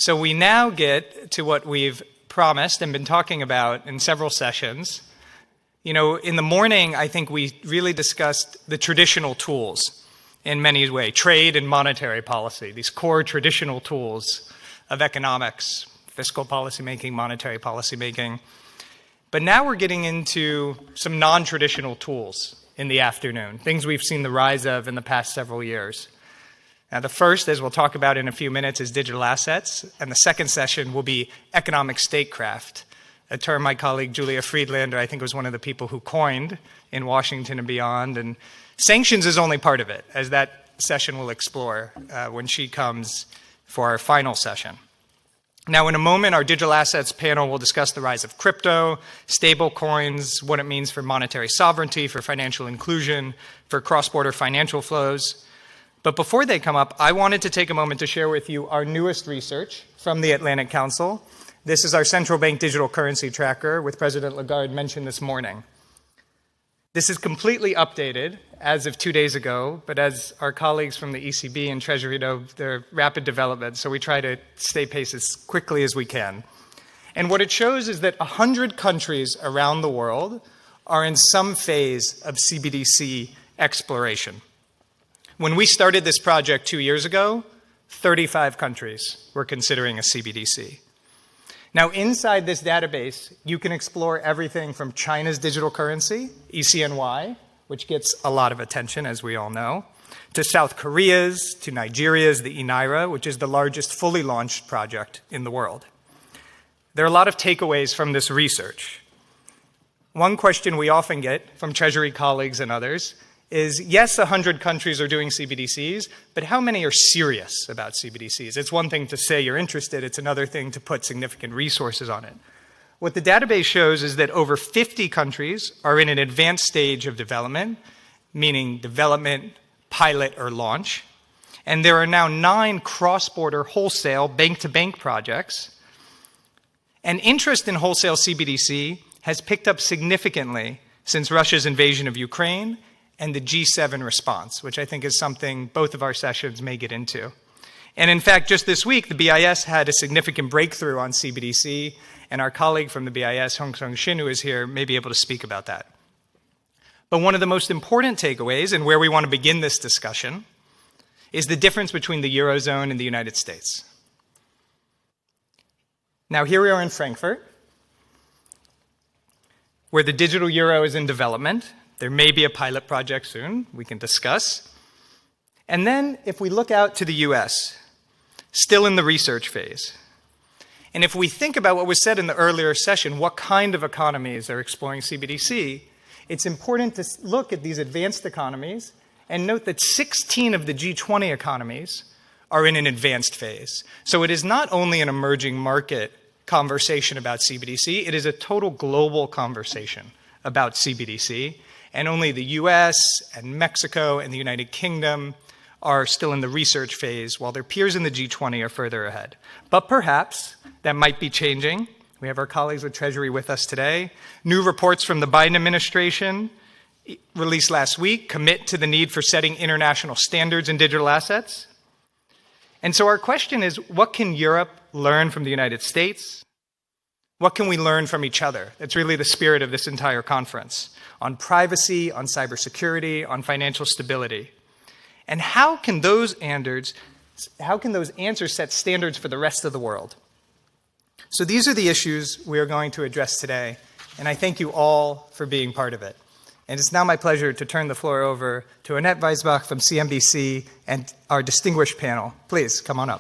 So we now get to what we've promised and been talking about in several sessions. You know, in the morning, I think we really discussed the traditional tools in many ways, trade and monetary policy, these core traditional tools of economics, fiscal policymaking, monetary policymaking. But now we're getting into some non-traditional tools in the afternoon, things we've seen the rise of in the past several years. Now, the first, as we'll talk about in a few minutes, is digital assets, and the second session will be economic statecraft, a term my colleague Julia Friedlander, I think, was one of the people who coined in Washington and beyond, and sanctions is only part of it, as that session will explore when she comes for our final session. Now, in a moment, our digital assets panel will discuss the rise of crypto, stable coins, what it means for monetary sovereignty, for financial inclusion, for cross-border financial flows. But before they come up, I wanted to take a moment to share with you our newest research from the Atlantic Council. This is our central bank digital currency tracker, with President Lagarde mentioned this morning. This is completely updated as of 2 days ago, but as our colleagues from the ECB and Treasury know, they're rapid development, so we try to stay pace as quickly as we can. And what it shows is that 100 countries around the world are in some phase of CBDC exploration. When we started this project 2 years ago, 35 countries were considering a CBDC. Now, inside this database, you can explore everything from China's digital currency, ECNY, which gets a lot of attention, as we all know, to South Korea's, to Nigeria's, the eNaira, which is the largest fully launched project in the world. There are a lot of takeaways from this research. One question we often get from Treasury colleagues and others is, yes, 100 countries are doing CBDCs, but how many are serious about CBDCs? It's one thing to say you're interested, it's another thing to put significant resources on it. What the database shows is that over 50 countries are in an advanced stage of development, meaning development, pilot, or launch. And there are now 9 cross-border wholesale bank-to-bank projects. And interest in wholesale CBDC has picked up significantly since Russia's invasion of Ukraine and the G7 response, which I think is something both of our sessions may get into. And in fact, just this week, the BIS had a significant breakthrough on CBDC, and our colleague from the BIS, Hong Sung Shin, who is here, may be able to speak about that. But one of the most important takeaways, and where we want to begin this discussion, is the difference between the Eurozone and the United States. Now, here we are in Frankfurt, where the digital euro is in development. There may be a pilot project soon, we can discuss. And then if we look out to the US, still in the research phase, and if we think about what was said in the earlier session, what kind of economies are exploring CBDC, it's important to look at these advanced economies and note that 16 of the G20 economies are in an advanced phase. So it is not only an emerging market conversation about CBDC, it is a total global conversation about CBDC. And only the US and Mexico and the United Kingdom are still in the research phase, while their peers in the G20 are further ahead. But perhaps that might be changing. We have our colleagues with Treasury with us today. New reports from the Biden administration released last week commit to the need for setting international standards in digital assets. And so our question is, what can Europe learn from the United States? What can we learn from each other? That's really the spirit of this entire conference, on privacy, on cybersecurity, on financial stability. And how can those answers set standards for the rest of the world? So these are the issues we are going to address today, and I thank you all for being part of it. And it's now my pleasure to turn the floor over to Annette Weisbach from CNBC and our distinguished panel. Please, come on up.